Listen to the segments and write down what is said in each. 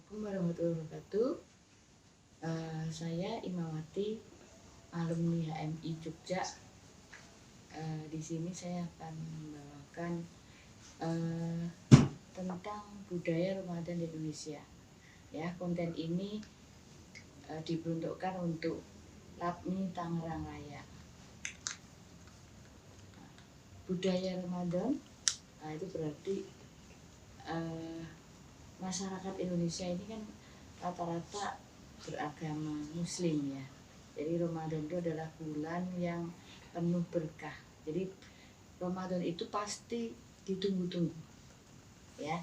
Assalamualaikum warahmatullahi wabarakatuh. Saya Imawati, alumni HMI Jogja. Di sini saya akan membawakan tentang budaya Ramadan di Indonesia. Ya, konten ini diperuntukkan untuk LAPMI Tangerang Raya. Budaya Ramadan itu berarti masyarakat Indonesia ini kan rata-rata beragama Muslim ya. Jadi Ramadan itu adalah bulan yang penuh berkah. Jadi Ramadan itu pasti ditunggu-tunggu ya.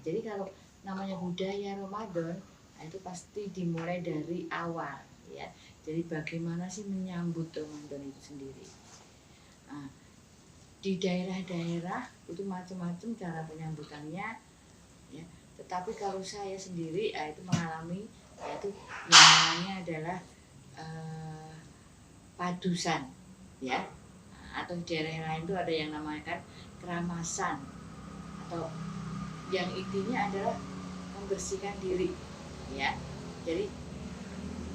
Jadi kalau namanya budaya Ramadan, itu pasti dimulai dari awal ya. Jadi bagaimana sih menyambut Ramadan itu sendiri. Di daerah-daerah itu macam-macam cara penyambutannya ya. Tetapi kalau saya sendiri itu mengalami yaitu namanya adalah padusan ya, atau di daerah yang lain itu ada yang namanya keramasan, atau yang intinya adalah membersihkan diri ya. Jadi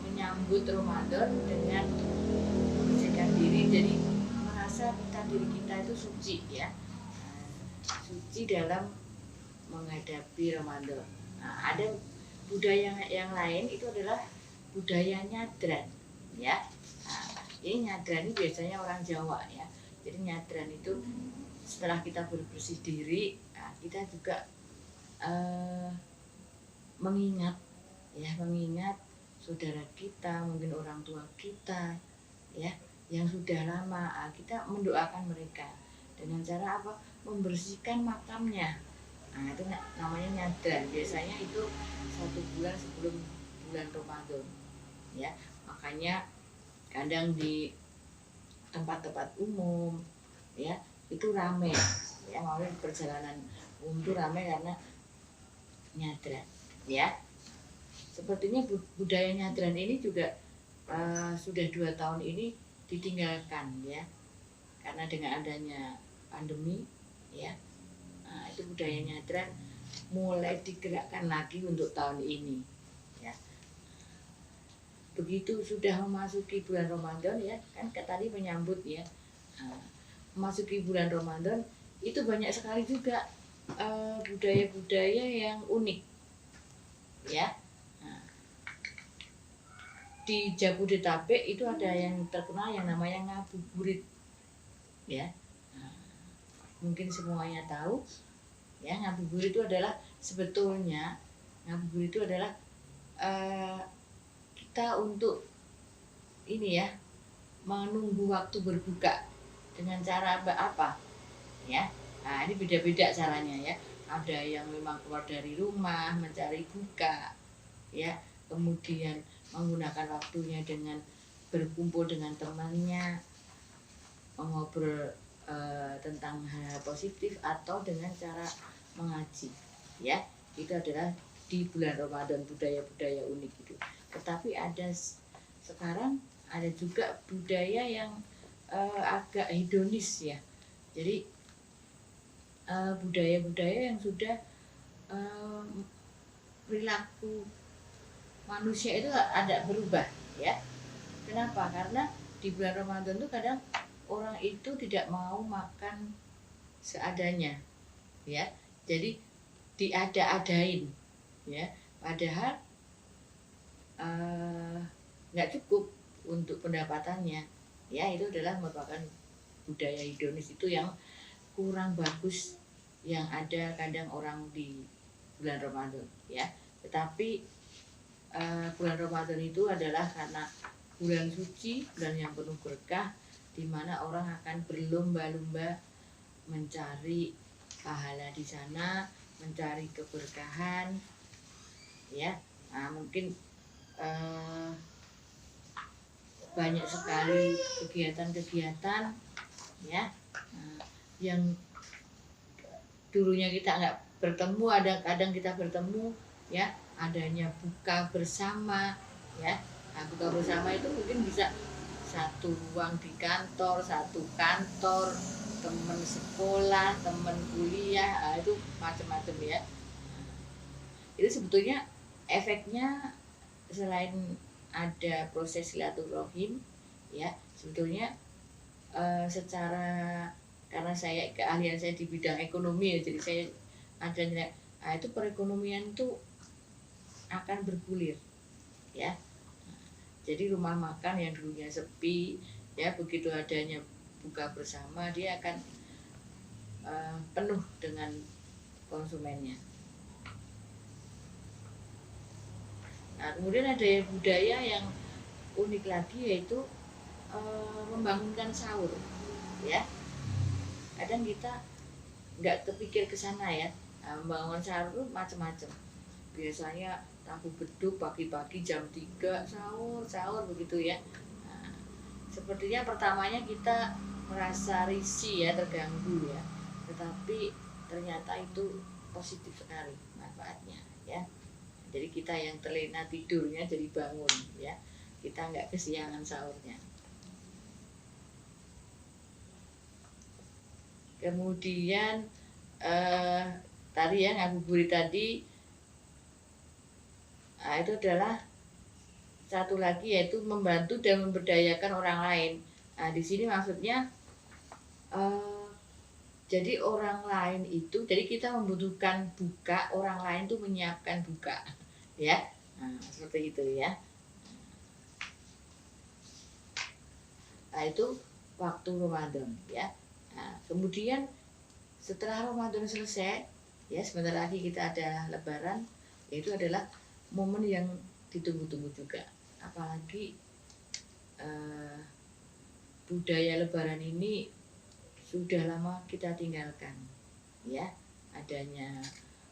menyambut Ramadan dengan membersihkan diri, jadi merasa diri kita itu suci ya, suci dalam menghadapi Ramadan. Ada budaya yang lain itu adalah budaya nyadran ya. Ini nyadran ini biasanya orang Jawa ya. Jadi nyadran itu setelah kita bersih diri, kita juga mengingat saudara kita, mungkin orang tua kita ya, yang sudah lama. Kita mendoakan mereka dengan cara apa? Membersihkan makamnya. Itu namanya nyadran. Biasanya itu 1 bulan sebelum bulan Ramadan ya. Makanya kadang di tempat-tempat umum ya itu ramai ya, mau perjalanan umum itu ramai karena nyadran ya. Sepertinya budaya nyadran ini juga sudah 2 tahun ini ditinggalkan ya, karena dengan adanya pandemi ya. Itu budaya nyadran mulai digerakkan lagi untuk tahun ini ya. Begitu sudah memasuki bulan Ramadan ya, kan tadi menyambut ya, memasuki bulan Ramadan itu banyak sekali juga budaya-budaya yang unik ya. Di Jabodetabek itu ada yang terkenal yang namanya ngabuburit ya. Mungkin semuanya tahu ya, ngabuburit itu adalah sebetulnya ngabuburit itu adalah kita untuk ini ya, menunggu waktu berbuka dengan cara apa ya. Ini beda-beda caranya ya. Ada yang memang keluar dari rumah mencari buka ya, kemudian menggunakan waktunya dengan berkumpul dengan temannya, mengobrol tentang hal positif, atau dengan cara mengaji ya. Itu adalah di bulan Ramadan, budaya-budaya unik itu. Tetapi ada sekarang ada juga budaya yang agak hedonis ya. Jadi budaya-budaya yang sudah perilaku manusia itu ada berubah ya. Kenapa? Karena di bulan Ramadan itu kadang orang itu tidak mau makan seadanya ya. Jadi diada-adain ya, padahal nggak cukup untuk pendapatannya ya. Itu adalah merupakan budaya hedonis itu yang kurang bagus yang ada kadang orang di bulan Ramadan ya. Tetapi bulan Ramadan itu adalah karena bulan suci, bulan yang penuh berkah, di mana orang akan berlomba-lomba mencari pahala di sana, mencari keberkahan ya. Mungkin banyak sekali kegiatan-kegiatan ya, yang dulunya kita nggak bertemu, ada kadang kita bertemu ya. Adanya buka bersama ya. Buka bersama itu mungkin bisa satu ruang di kantor, satu kantor, teman sekolah, teman kuliah, itu macam-macam ya. Itu sebetulnya efeknya selain ada proses silaturahim ya, sebetulnya secara, karena saya keahlian saya di bidang ekonomi ya, jadi saya ada nilai, itu perekonomian itu akan bergulir ya. Jadi rumah makan yang dulunya sepi ya, begitu adanya buka bersama dia akan penuh dengan konsumennya. Nah, kemudian ada budaya yang unik lagi, yaitu membangunkan sahur ya. Kadang kita nggak kepikir ke sana ya. Nah, membangun sahur itu macam-macam. Biasanya tahu beduk pagi-pagi jam 3 sahur begitu ya. Nah, sepertinya pertamanya kita merasa risih ya, terganggu ya. Tetapi ternyata itu positif sekali manfaatnya ya. Jadi kita yang terlena tidurnya jadi bangun ya. Kita nggak kesiangan sahurnya. Kemudian tadi ya, ngabuburit tadi, itu adalah satu lagi, yaitu membantu dan memberdayakan orang lain. Nah, di sini maksudnya jadi orang lain itu, jadi kita membutuhkan buka, orang lain tuh menyiapkan buka ya. Nah, seperti itu ya. Nah, itu waktu Ramadan ya. Nah, kemudian setelah Ramadan selesai ya, sebentar lagi kita ada Lebaran, yaitu adalah momen yang ditunggu-tunggu juga. Apalagi budaya Lebaran ini sudah lama kita tinggalkan ya. Adanya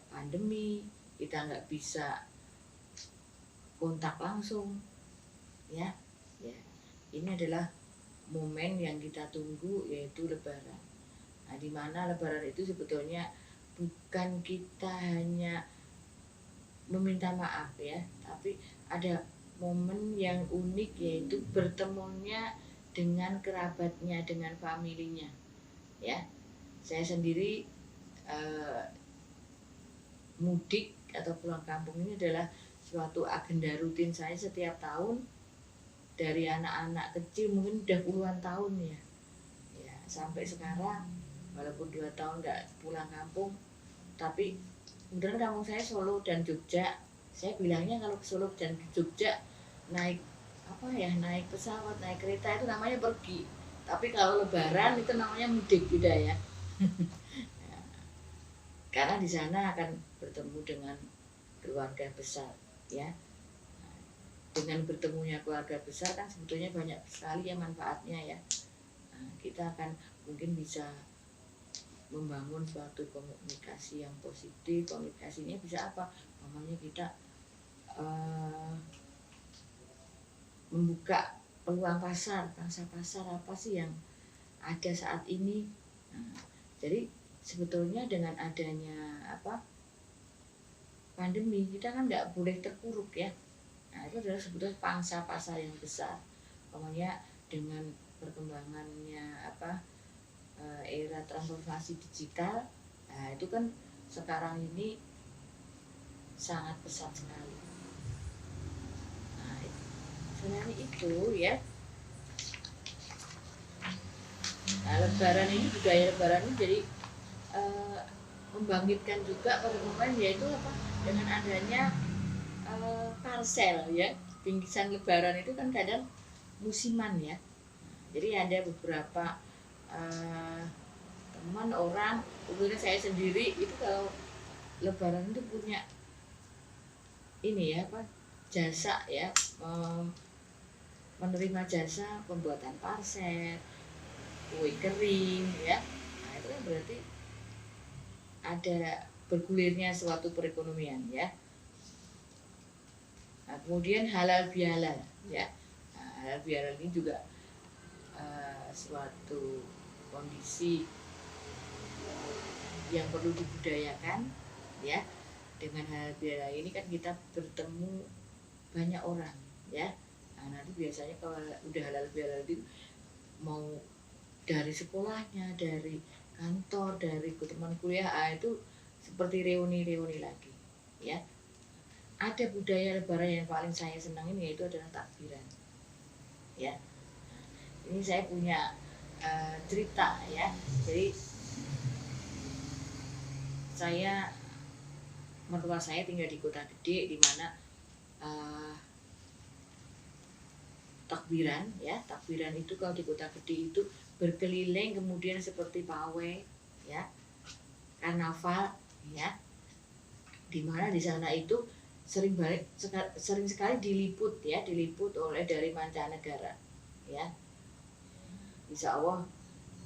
pandemi, kita nggak bisa kontak langsung ya. Ini adalah momen yang kita tunggu, yaitu Lebaran. Nah, di mana Lebaran itu sebetulnya bukan kita hanya meminta maaf ya, tapi ada momen yang unik, yaitu bertemunya dengan kerabatnya, dengan familinya ya. Saya sendiri mudik atau pulang kampung ini adalah suatu agenda rutin saya setiap tahun. Dari anak-anak kecil mungkin udah puluhan tahun ya, sampai sekarang walaupun 2 tahun nggak pulang kampung. Tapi kemudian kampung saya Solo dan Jogja. Saya bilangnya kalau ke Solo dan Jogja naik naik pesawat, naik kereta itu namanya pergi. Tapi kalau Lebaran itu namanya mudik, beda ya. Karena di sana akan bertemu dengan keluarga besar ya. Dengan bertemunya keluarga besar kan sebetulnya banyak sekali ya manfaatnya ya. Nah, kita akan mungkin bisa membangun suatu komunikasi yang positif. Komunikasinya bisa apa? Namanya kita membuka peluang pasar apa sih yang ada saat ini. Nah, jadi sebetulnya dengan adanya pandemi, kita kan nggak boleh terpuruk ya. Nah, itu adalah sebetulnya pangsa pasar yang besar. Pokoknya dengan perkembangannya era transformasi digital, nah itu kan sekarang ini sangat pesat sekali. Nah, selain itu ya, nah, Lebaran ini, budaya Lebaran ini jadi membangkitkan juga perekonomian, yaitu dengan adanya parsel ya. Bingkisan Lebaran itu kan kadang musiman ya. Jadi ada beberapa teman orang, kemudian saya sendiri itu kalau Lebaran itu punya ini ya, jasa ya, menerima jasa pembuatan parsel, kue kering ya. Nah, itu kan berarti ada bergulirnya suatu perekonomian ya. Nah, kemudian halal bihalal ya. Nah, halal bihalal ini juga suatu kondisi yang perlu dibudayakan ya. Dengan halal bihalal ini kan kita bertemu banyak orang ya. Nah, nanti biasanya kalau udah halal bihalal itu mau dari sekolahnya, dari kantor, dari teman kuliah, itu seperti reuni-reuni lagi ya. ada budaya Lebaran yang paling saya senangin, yaitu adalah takbiran. Ya, ini saya punya cerita ya. Jadi mertua saya tinggal di kota gede, di mana takbiran itu kalau di kota gede itu berkeliling, kemudian seperti pawai ya, karnaval ya, di mana di sana itu sering sekali diliput oleh dari mancanegara ya. Insya Allah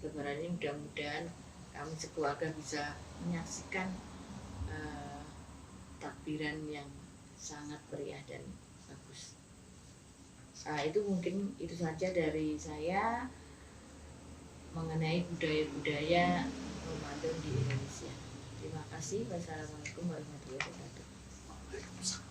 Lebaran ini mudah-mudahan kami sekeluarga bisa menyaksikan takbiran yang sangat meriah dan bagus. Itu mungkin itu saja dari saya mengenai budaya-budaya Ramadan di Indonesia. Terima kasih. Wassalamualaikum warahmatullahi wabarakatuh.